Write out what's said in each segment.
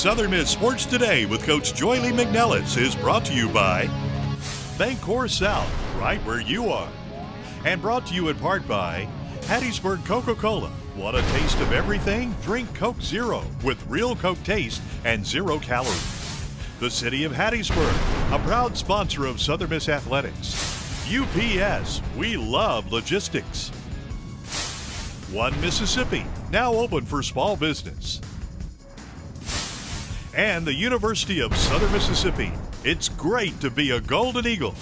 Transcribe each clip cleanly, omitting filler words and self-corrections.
Southern Miss Sports Today with Coach Joye McNelis is brought to you by Bancorp South, right where you are. And brought to you in part by Hattiesburg Coca-Cola. Want a taste of everything? Drink Coke Zero with real Coke taste and 0 calories. The City of Hattiesburg, a proud sponsor of Southern Miss Athletics. UPS, we love logistics. One Mississippi, now open for small business. And the University of Southern Mississippi. It's great to be a Golden Eagle.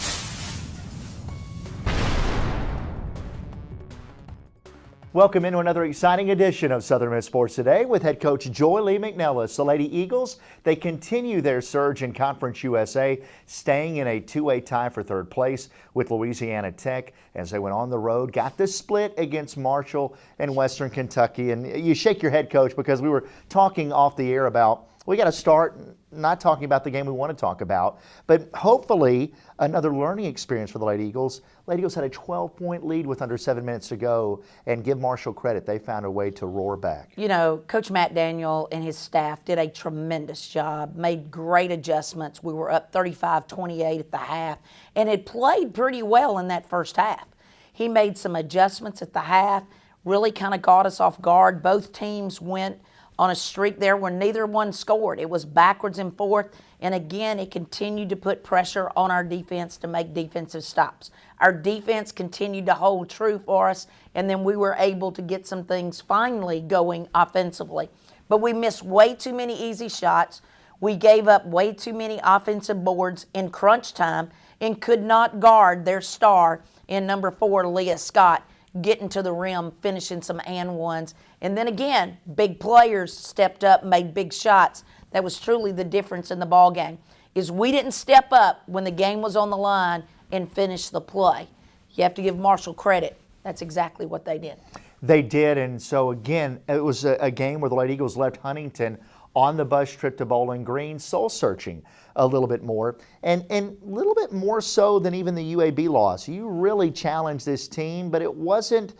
Welcome into another exciting edition of Southern Miss Sports Today with head coach Joye McNelis. The Lady Eagles, they continue their surge in Conference USA, staying in a two-way tie for third place with Louisiana Tech as they went on the road, got the split against Marshall and Western Kentucky. And you shake your head, Coach, because we were talking off the air about we got to start not talking about the game we want to talk about, but hopefully another learning experience for the Lady Eagles. Lady Eagles had a 12-point lead with under 7 minutes to go, and give Marshall credit. They found a way to roar back. You know, Coach Matt Daniel and his staff did a tremendous job, made great adjustments. We were up 35-28 at the half and had played pretty well in that first half. He made some adjustments at the half, really kind of got us off guard. Both teams went on a streak there where neither one scored. It was backwards and forth, and again, it continued to put pressure on our defense to make defensive stops. Our defense continued to hold true for us, and then we were able to get some things finally going offensively. But we missed way too many easy shots. We gave up way too many offensive boards in crunch time and could not guard their star in number 4, Leah Scott, getting to the rim, finishing some and ones. And then again, big players stepped up, made big shots. That was truly the difference in the ball game, is we didn't step up when the game was on the line and finish the play. You have to give Marshall credit. That's exactly what they did. They did, and so again, it was a game where the Lady Eagles left Huntington on the bus trip to Bowling Green, soul-searching a little bit more, and a little bit more so than even the UAB loss. You really challenged this team, but it wasn't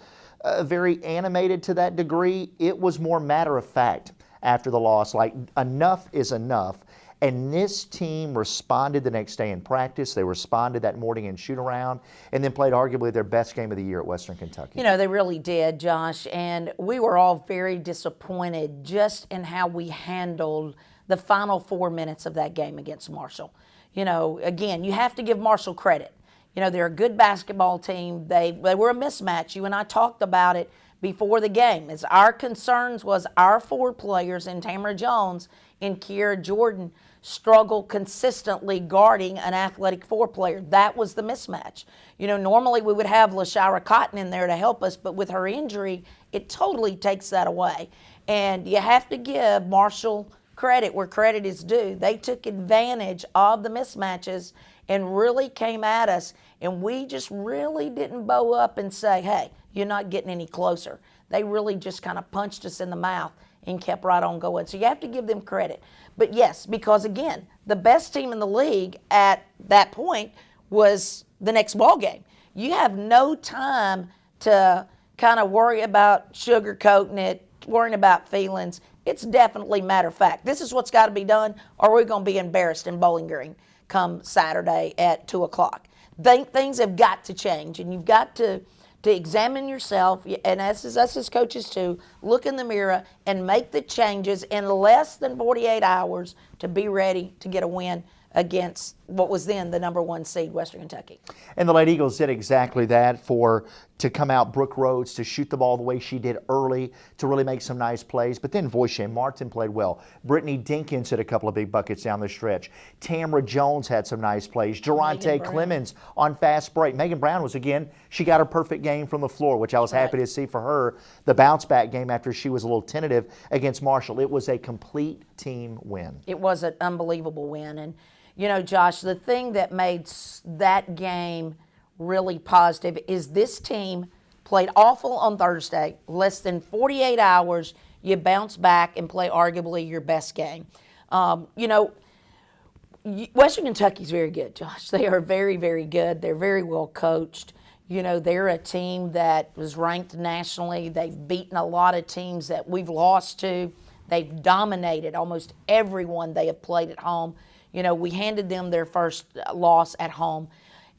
very animated to that degree. It was more matter-of-fact after the loss, like enough is enough. And this team responded the next day in practice. They responded that morning in shoot-around, and then played arguably their best game of the year at Western Kentucky. You know, they really did, Josh, and we were all very disappointed just in how we handled the final 4 minutes of that game against Marshall. You know, again, you have to give Marshall credit. You know, they're a good basketball team. They were a mismatch. You and I talked about it before the game. As our concerns was our 4 players in Tamara Jones and Kiera Jordan struggle consistently guarding an athletic 4 player. That was the mismatch. You know, normally we would have LaShira Cotton in there to help us, but with her injury, it totally takes that away. And you have to give Marshall credit where credit is due. They took advantage of the mismatches and really came at us, and we just really didn't bow up and say, hey, you're not getting any closer. They really just kind of punched us in the mouth and kept right on going. So you have to give them credit. But yes, because again, the best team in the league at that point was the next ball game. You have no time to kind of worry about sugarcoating it, worrying about feelings. It's definitely matter of fact. This is what's got to be done, or we're going to be embarrassed in Bowling Green come Saturday at 2 o'clock. Things have got to change, and you've got to examine yourself, and us as coaches too, look in the mirror and make the changes in less than 48 hours to be ready to get a win against what was then the number 1 seed, Western Kentucky. And the Lady Eagles did exactly that, to come out Brooke Rhodes, to shoot the ball the way she did early, to really make some nice plays. But then Voice Martin played well. Brittany Dinkins hit a couple of big buckets down the stretch. Tamara Jones had some nice plays. Durante Clemens on fast break. Megan Brown was, again, she got her perfect game from the floor, which I was happy to see for her. The bounce back game after she was a little tentative against Marshall. It was a complete team win. It was an unbelievable win. And you know, Josh, the thing that made that game really positive is this team played awful on Thursday. Less than 48 hours, you bounce back and play arguably your best game. You know, Western Kentucky's very good, Josh. They are very, very good. They're very well coached. You know, they're a team that was ranked nationally. They've beaten a lot of teams that we've lost to. They've dominated almost everyone they have played at home. You know, we handed them their first loss at home.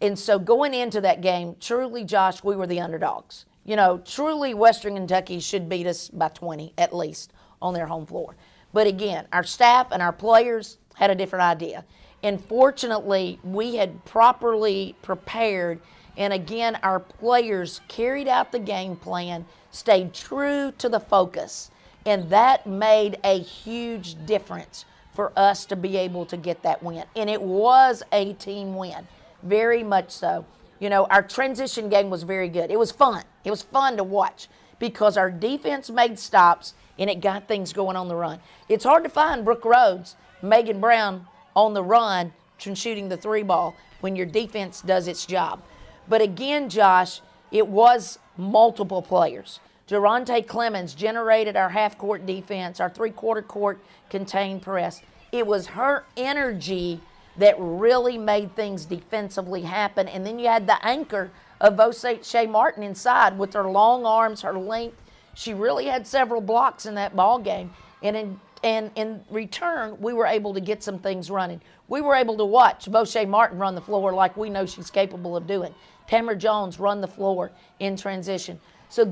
And so going into that game, truly, Josh, we were the underdogs. You know, truly Western Kentucky should beat us by 20 at least on their home floor. But again, our staff and our players had a different idea. And fortunately, we had properly prepared. And again, our players carried out the game plan, stayed true to the focus. And that made a huge difference for us to be able to get that win. And it was a team win, very much so. You know, our transition game was very good. It was fun. It was fun to watch because our defense made stops and it got things going on the run. It's hard to find Brooke Rhodes, Megan Brown on the run and shooting the three ball when your defense does its job. But again, Josh, it was multiple players. Durante Clemens generated our half-court defense, our three-quarter court contained press. It was her energy that really made things defensively happen. And then you had the anchor of Joye Martin inside with her long arms, her length. She really had several blocks in that ball game. And in return, we were able to get some things running. We were able to watch Joye Martin run the floor like we know she's capable of doing. Tamara Jones run the floor in transition. So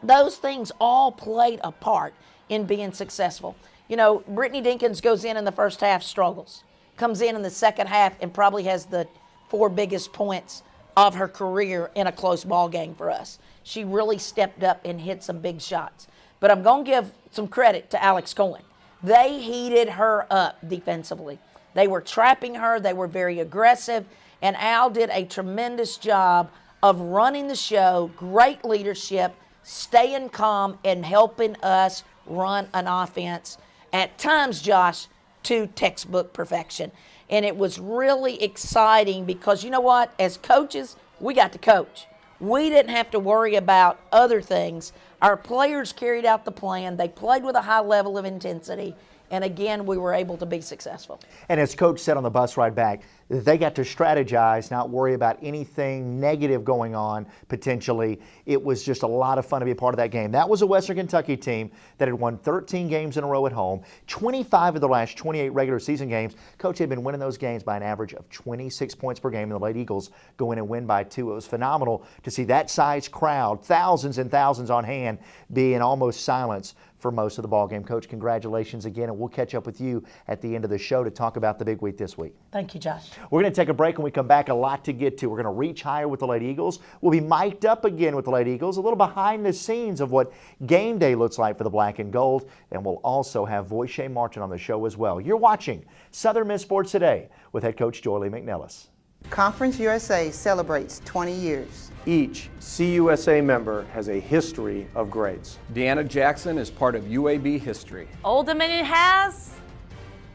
those things all played a part in being successful. You know, Brittany Dinkins goes in the first half, struggles. Comes in the second half and probably has the 4 biggest points of her career in a close ball game for us. She really stepped up and hit some big shots. But I'm going to give some credit to Alex Cohen. They heated her up defensively. They were trapping her. They were very aggressive. And Al did a tremendous job of running the show, great leadership, staying calm, and helping us run an offense at times, Josh, to textbook perfection. And it was really exciting because, you know what, as coaches, we got to coach. We didn't have to worry about other things. Our players carried out the plan. They played with a high level of intensity. And again, we were able to be successful. And as Coach said on the bus ride back, they got to strategize, not worry about anything negative going on potentially. It was just a lot of fun to be a part of that game. That was a Western Kentucky team that had won 13 games in a row at home, 25 of the last 28 regular season games. Coach had been winning those games by an average of 26 points per game, and the Lady Eagles go in and win by 2. It was phenomenal to see that size crowd, thousands and thousands on hand, be in almost silence for most of the ball game. Coach, congratulations again, and we'll catch up with you at the end of the show to talk about the big week this week. Thank you, Josh. We're going to take a break. When we come back, a lot to get to. We're going to reach higher with the Lady Eagles. We'll be mic'd up again with the Lady Eagles, a little behind the scenes of what game day looks like for the black and gold, and we'll also have Joye Martin on the show as well. You're watching Southern Miss Sports Today with head coach Joye McNelis. Conference USA celebrates 20 years. Each CUSA member has a history of greats. Deanna Jackson is part of UAB history. Old Dominion has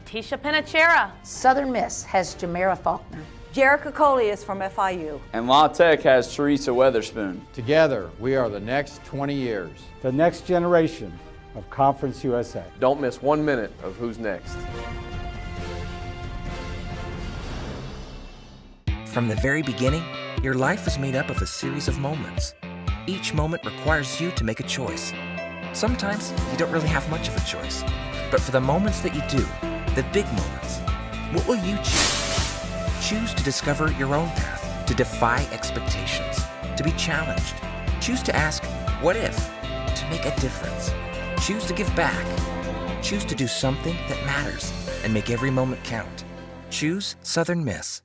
Tisha Pinachera. Southern Miss has Jamera Faulkner. Jerica Coley is from FIU. And La Tech has Teresa Weatherspoon. Together, we are the next 20 years. The next generation of Conference USA. Don't miss 1 minute of Who's Next. From the very beginning, your life is made up of a series of moments. Each moment requires you to make a choice. Sometimes you don't really have much of a choice. But for the moments that you do, the big moments, what will you choose? Choose to discover your own path, to defy expectations, to be challenged. Choose to ask, what if? To make a difference. Choose to give back. Choose to do something that matters and make every moment count. Choose Southern Miss.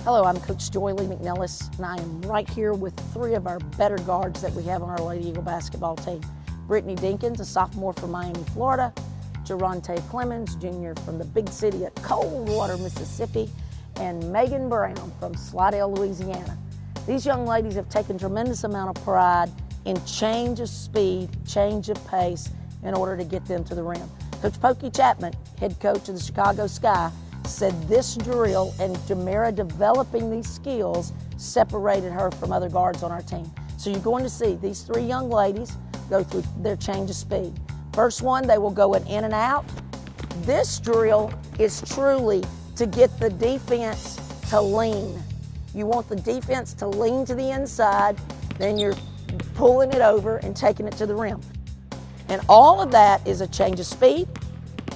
Hello, I'm Coach Joye McNelis, and I am right here with 3 of our better guards that we have on our Lady Eagle basketball team. Brittany Dinkins, a sophomore from Miami, Florida. Durante Clemens, junior from the big city of Coldwater, Mississippi. And Megan Brown from Slidell, Louisiana. These young ladies have taken tremendous amount of pride in change of speed, change of pace in order to get them to the rim. Coach Pokey Chapman, head coach of the Chicago Sky, said this drill and Jamera developing these skills separated her from other guards on our team. So you're going to see these 3 young ladies go through their change of speed. First one, they will go in and out. This drill is truly to get the defense to lean. You want the defense to lean to the inside, then you're pulling it over and taking it to the rim. And all of that is a change of speed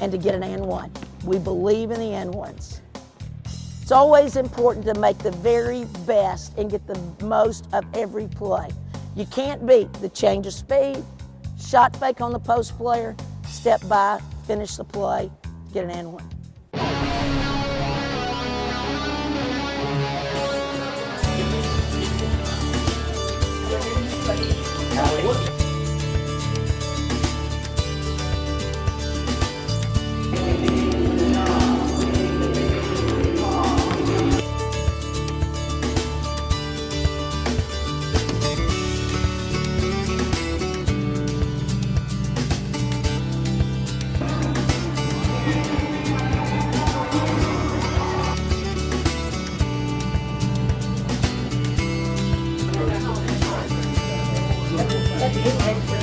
and to get an and one. We believe in the and ones. It's always important to make the very best and get the most of every play. You can't beat the change of speed, shot fake on the post player, step by, finish the play, get an and one.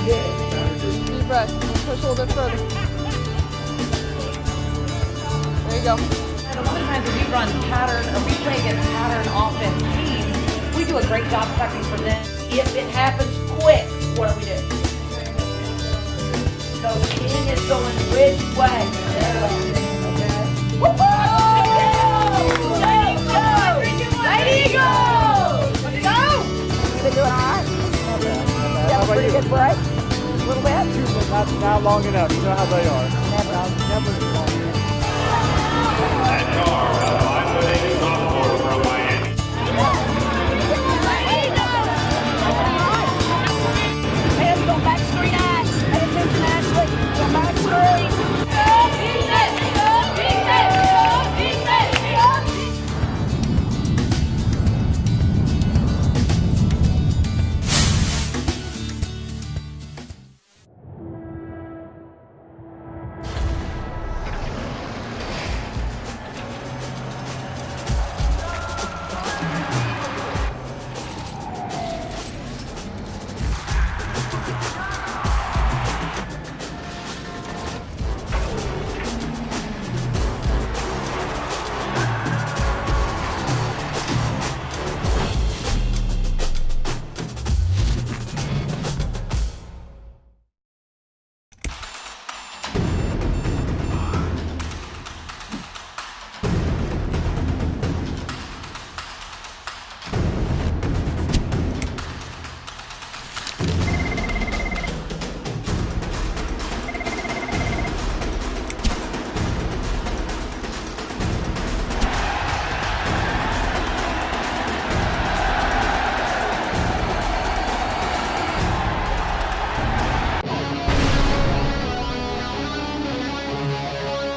Deep breath. Push a little bit further. There you go. And a lot of times when we run pattern or we play against pattern offense teams, we do a great job prepping for them. If it happens quick, what do we do? Coach King is going which way? Okay. Woo-hoo! Let's go! Lady Eagles! Let's go! Been doing all right? Got a pretty good break? A little bit? But not long enough. You know how they are. Never long enough. That car, a 5'8" sophomore from Miami. Hands go back screen, Ash. Pay attention, Ashley. Go back screen.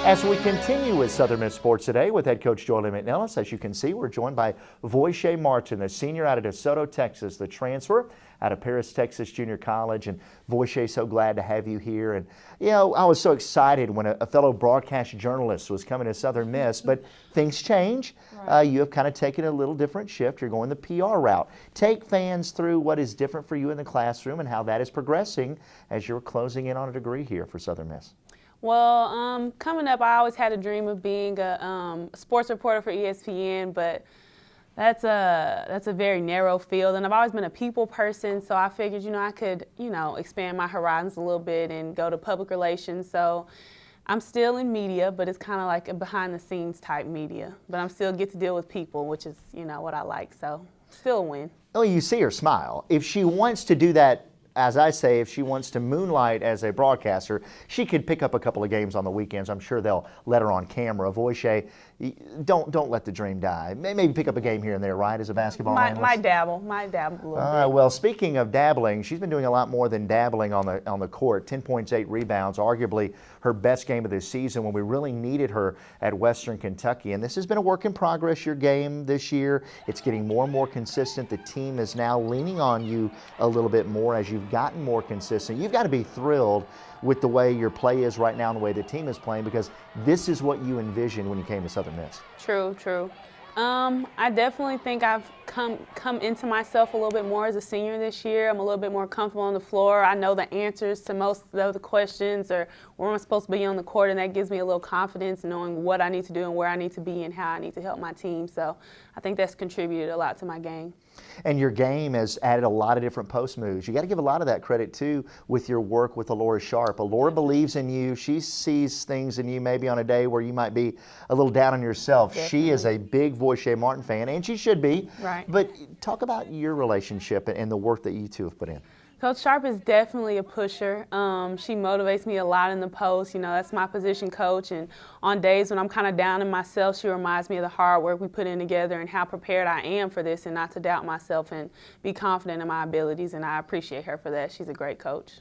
As we continue with Southern Miss Sports today with head coach Joye McNelis, as you can see, we're joined by Joye Martin, the senior out of DeSoto, Texas, the transfer out of Paris, Texas Junior College. And Joye, so glad to have you here. And, you know, I was so excited when a fellow broadcast journalist was coming to Southern Miss, but things change. Right. You have kind of taken a little different shift. You're going the PR route. Take fans through what is different for you in the classroom and how that is progressing as you're closing in on a degree here for Southern Miss. Well, coming up, I always had a dream of being a sports reporter for ESPN, but that's a very narrow field, and I've always been a people person, so I figured, you know, I could, you know, expand my horizons a little bit and go to public relations. So I'm still in media, but it's kind of like a behind-the-scenes type media, but I'm still get to deal with people, which is, you know, what I like, so still a win. Oh, you see her smile. If she wants to do that, as I say, if she wants to moonlight as a broadcaster, she could pick up a couple of games on the weekends. I'm sure they'll let her on camera. Joye, don't let the dream die. Maybe pick up a game here and there, right, as a basketball analyst? Might dabble a little bit. Well, speaking of dabbling, she's been doing a lot more than dabbling on the court. 10 points, 8 rebounds, arguably her best game of the season when we really needed her at Western Kentucky. And this has been a work in progress, your game this year. It's getting more and more consistent. The team is now leaning on you a little bit more as you've gotten more consistent. You've got to be thrilled with the way your play is right now and the way the team is playing, because this is what you envisioned when you came to Southern Miss. True. I definitely think I've come into myself a little bit more as a senior this year. I'm a little bit more comfortable on the floor. I know the answers to most of the questions or where I'm supposed to be on the court, and that gives me a little confidence knowing what I need to do and where I need to be and how I need to help my team. So I think that's contributed a lot to my game. And your game has added a lot of different post moves. You got to give a lot of that credit too with your work with Alora Sharp. Alora believes in you. She sees things in you maybe on a day where you might be a little down on yourself. Definitely. She is a big Joye Martin fan, and she should be. Right. But talk about your relationship and the work that you two have put in. Coach Sharp is definitely a pusher. She motivates me a lot in the post. You know, that's my position coach. And on days when I'm kind of down in myself, she reminds me of the hard work we put in together and how prepared I am for this and not to doubt myself and be confident in my abilities. And I appreciate her for that. She's a great coach.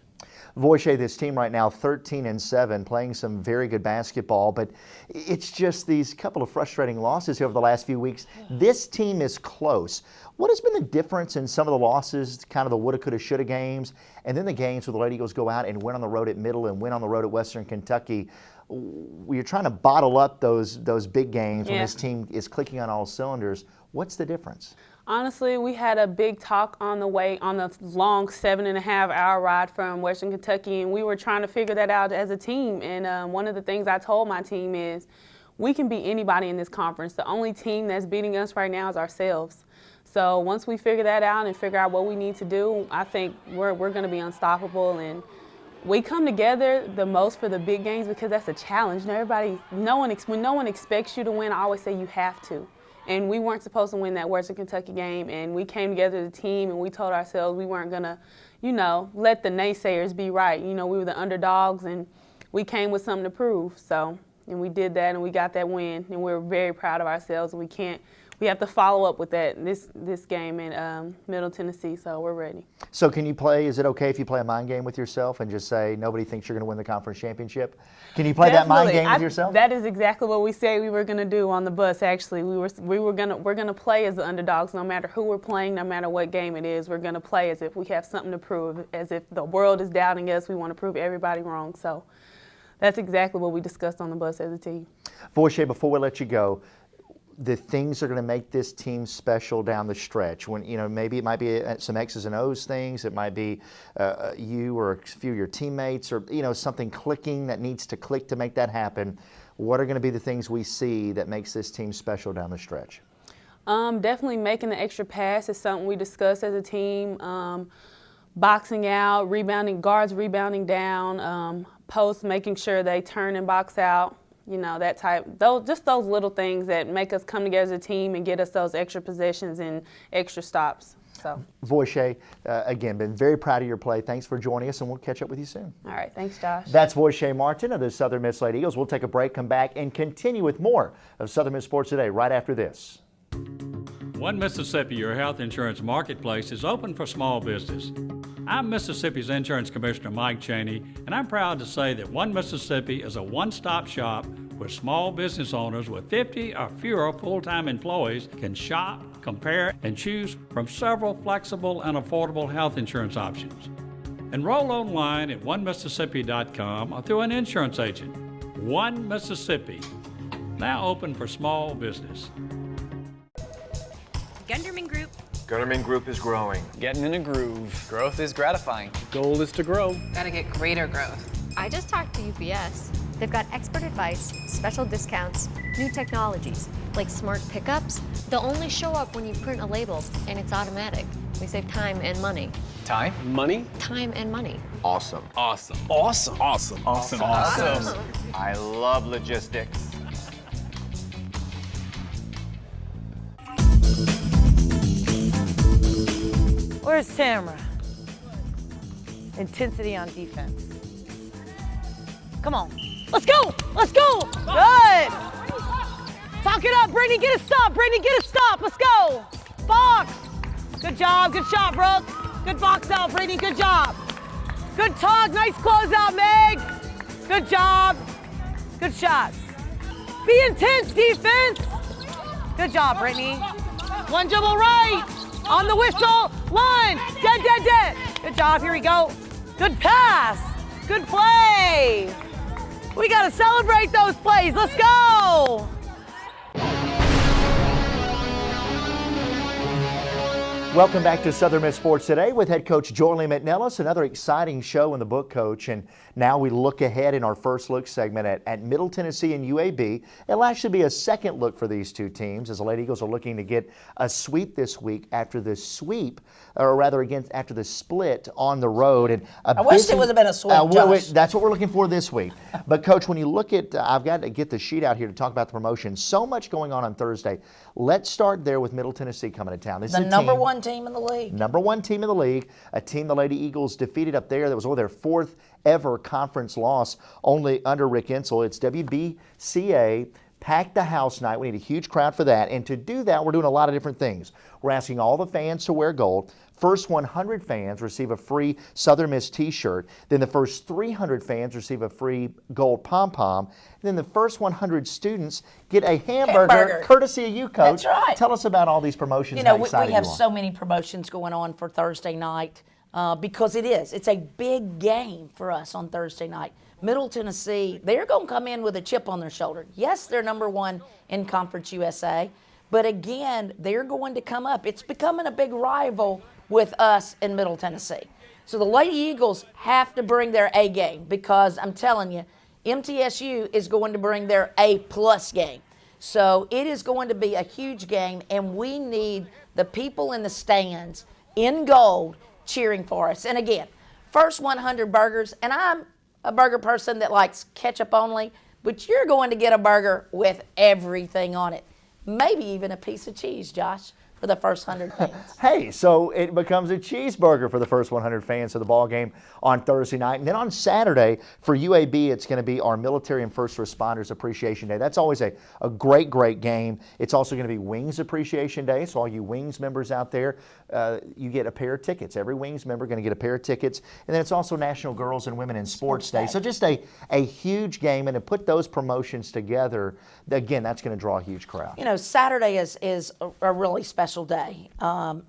Joye, this team right now 13-7, playing some very good basketball, but it's just these couple of frustrating losses over the last few weeks. This team is close. What has been the difference in some of the losses, kind of the woulda, coulda, shoulda games, and then the games where the Lady Eagles go out and win on the road at Middle and win on the road at Western Kentucky? You're trying to bottle up those big games when this team is clicking on all cylinders. What's the difference? Honestly, we had a big talk on the way on the long 7.5-hour ride from Western Kentucky, and we were trying to figure that out as a team. And one of the things I told my team is we can beat anybody in this conference. The only team that's beating us right now is ourselves. So once we figure that out and figure out what we need to do, I think we're going to be unstoppable. And we come together the most for the big games because that's a challenge. When no one expects you to win, I always say you have to. And we weren't supposed to win that Western Kentucky game, and we came together as a team, and we told ourselves we weren't going to, let the naysayers be right. We were the underdogs, and we came with something to prove. So, and we did that, and we got that win, and we're very proud of ourselves. And we have to follow up with that this game in Middle Tennessee, so we're ready. So can you play, is it okay if you play a mind game with yourself and just say nobody thinks you're going to win the conference championship? Can you play that mind game with yourself? That is exactly what we said we were going to do on the bus, actually. We're going to play as the underdogs no matter who we're playing, no matter what game it is. We're going to play as if we have something to prove, as if the world is doubting us. We want to prove everybody wrong. So that's exactly what we discussed on the bus as a team. Joye, before we let you go, the things that are going to make this team special down the stretch, when maybe it might be some X's and O's things, it might be you or a few of your teammates, or something clicking that needs to click to make that happen. What are going to be the things we see that makes this team special down the stretch? Definitely making the extra pass is something we discussed as a team. Boxing out, guards rebounding down, posts making sure they turn and box out. Just those little things that make us come together as a team and get us those extra possessions and extra stops. So, Joye, again, been very proud of your play. Thanks for joining us, and we'll catch up with you soon. All right, thanks, Josh. That's Joye Martin of the Southern Miss Lady Eagles. We'll take a break, come back, and continue with more of Southern Miss Sports Today right after this. One Mississippi, your health insurance marketplace, is open for small business. I'm Mississippi's Insurance Commissioner Mike Cheney, and I'm proud to say that One Mississippi is a one-stop shop where small business owners with 50 or fewer full-time employees can shop, compare, and choose from several flexible and affordable health insurance options. Enroll online at onemississippi.com or through an insurance agent. One Mississippi, now open for small business. Gunderman Group. Gunderman Group is growing. Getting in a groove. Growth is gratifying. Goal is to grow. Gotta get greater growth. I just talked to UPS. They've got expert advice, special discounts, new technologies, like smart pickups. They'll only show up when you print a label, and it's automatic. We save time and money. Time? Money? Time and money. Awesome. Awesome. Awesome. Awesome. Awesome. Awesome. I love logistics. Where's Tamara? Intensity on defense. Come on. Let's go! Let's go! Good! Talk it up, Brittany. Get a stop. Brittany, get a stop. Let's go. Box. Good job. Good shot, Brooke. Good box out, Brittany. Good job. Good talk. Nice closeout, Meg. Good job. Good shots. Be intense, defense. Good job, Brittany. One dribble right. On the whistle. Line. Dead, dead, dead. Good job. Here we go. Good pass. Good play. We got to celebrate those plays. Let's go. Welcome back to Southern Miss Sports Today with head coach Joye McNelis. Another exciting show in the book, Coach. And Now we look ahead in our first look segment at Middle Tennessee and UAB. It'll actually be a second look for these two teams as the Lady Eagles are looking to get a sweep this week after the sweep, or rather after the split on the road. And I wish it would have been a sweep, Josh. That's what we're looking for this week. But Coach, when you look at, I've got to get the sheet out here to talk about the promotion. So much going on Thursday. Let's start there with Middle Tennessee coming to town. This is the number one team in the league. Number one team in the league, a team the Lady Eagles defeated up there. That was only their fourth ever conference loss, only under Rick Insel. It's WBCA. Pack the house night. We need a huge crowd for that. And to do that, we're doing a lot of different things. We're asking all the fans to wear gold. First 100 fans receive a free Southern Miss t-shirt. Then the first 300 fans receive a free gold pom-pom. And then the first 100 students get a hamburger. Courtesy of you, Coach. That's right. Tell us about all these promotions. You know, we have so many promotions going on for Thursday night because it's a big game for us on Thursday night. Middle Tennessee, they're going to come in with a chip on their shoulder. Yes, they're number one in Conference USA, but again, they're going to come up. It's becoming a big rival with us in Middle Tennessee. So the Lady Eagles have to bring their A game because I'm telling you, MTSU is going to bring their A+ game. So it is going to be a huge game, and we need the people in the stands in gold cheering for us. And again, first 100 burgers, and I'm a burger person that likes ketchup only, but you're going to get a burger with everything on it. Maybe even a piece of cheese, Josh, for the first 100 fans. Hey, so it becomes a cheeseburger for the first 100 fans of the ball game on Thursday night. And then on Saturday, for UAB, it's going to be our Military and First Responders Appreciation Day. That's always a great, great game. It's also going to be Wings Appreciation Day. So all you Wings members out there, you get a pair of tickets. Every Wings member going to get a pair of tickets. And then it's also National Girls and Women in Sports Day. So just a huge game. And to put those promotions together, again, that's going to draw a huge crowd. You know, Saturday is a really special day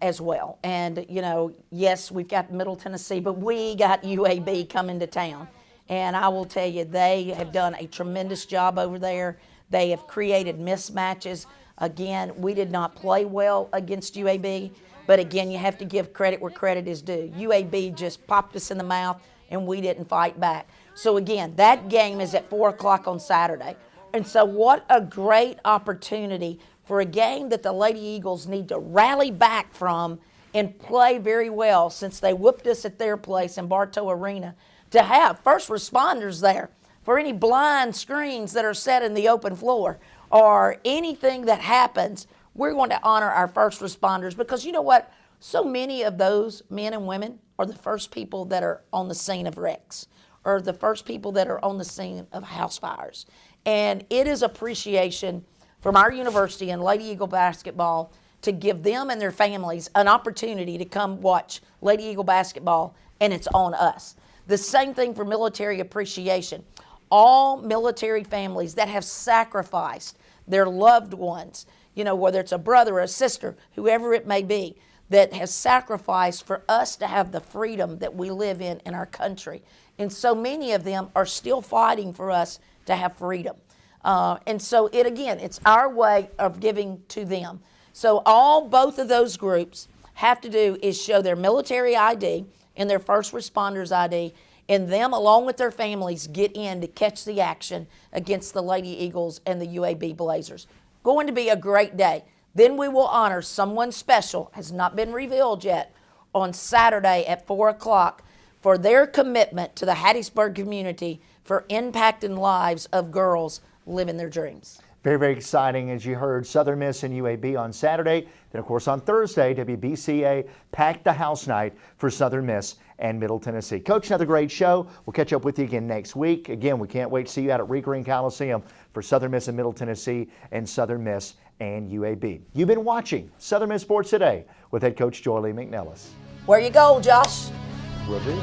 as well. And, you know, yes, we've got Middle Tennessee, but we got UAB coming to town. And I will tell you, they have done a tremendous job over there. They have created mismatches. Again, we did not play well against UAB, but again, you have to give credit where credit is due. UAB just popped us in the mouth, and we didn't fight back. So again, that game is at 4 o'clock on Saturday. And so what a great opportunity for a game that the Lady Eagles need to rally back from and play very well, since they whooped us at their place in Bartow Arena, to have first responders there for any blind screens that are set in the open floor or anything that happens. We're going to honor our first responders because you know what? So many of those men and women are the first people that are on the scene of wrecks or the first people that are on the scene of house fires. And it is appreciation from our university and Lady Eagle basketball to give them and their families an opportunity to come watch Lady Eagle basketball, and it's on us. The same thing for military appreciation. All military families that have sacrificed their loved ones, you know, whether it's a brother or a sister, whoever it may be, that has sacrificed for us to have the freedom that we live in our country. And so many of them are still fighting for us to have freedom. And so it's our way of giving to them. So both of those groups have to do is show their military ID and their first responders ID, and them along with their families get in to catch the action against the Lady Eagles and the UAB Blazers. Going to be a great day. Then we will honor someone special, has not been revealed yet, on Saturday at 4 o'clock for their commitment to the Hattiesburg community for impacting lives of girls living their dreams. Very, very exciting, as you heard, Southern Miss and UAB on Saturday. Then, of course, on Thursday, WBCA packed the house night for Southern Miss and Middle Tennessee. Coach, another great show. We'll catch up with you again next week. Again, we can't wait to see you out at Reed Green Coliseum for Southern Miss and Middle Tennessee and Southern Miss and UAB. You've been watching Southern Miss Sports Today with head coach Joye McNelis. Where you go, Josh? Will do.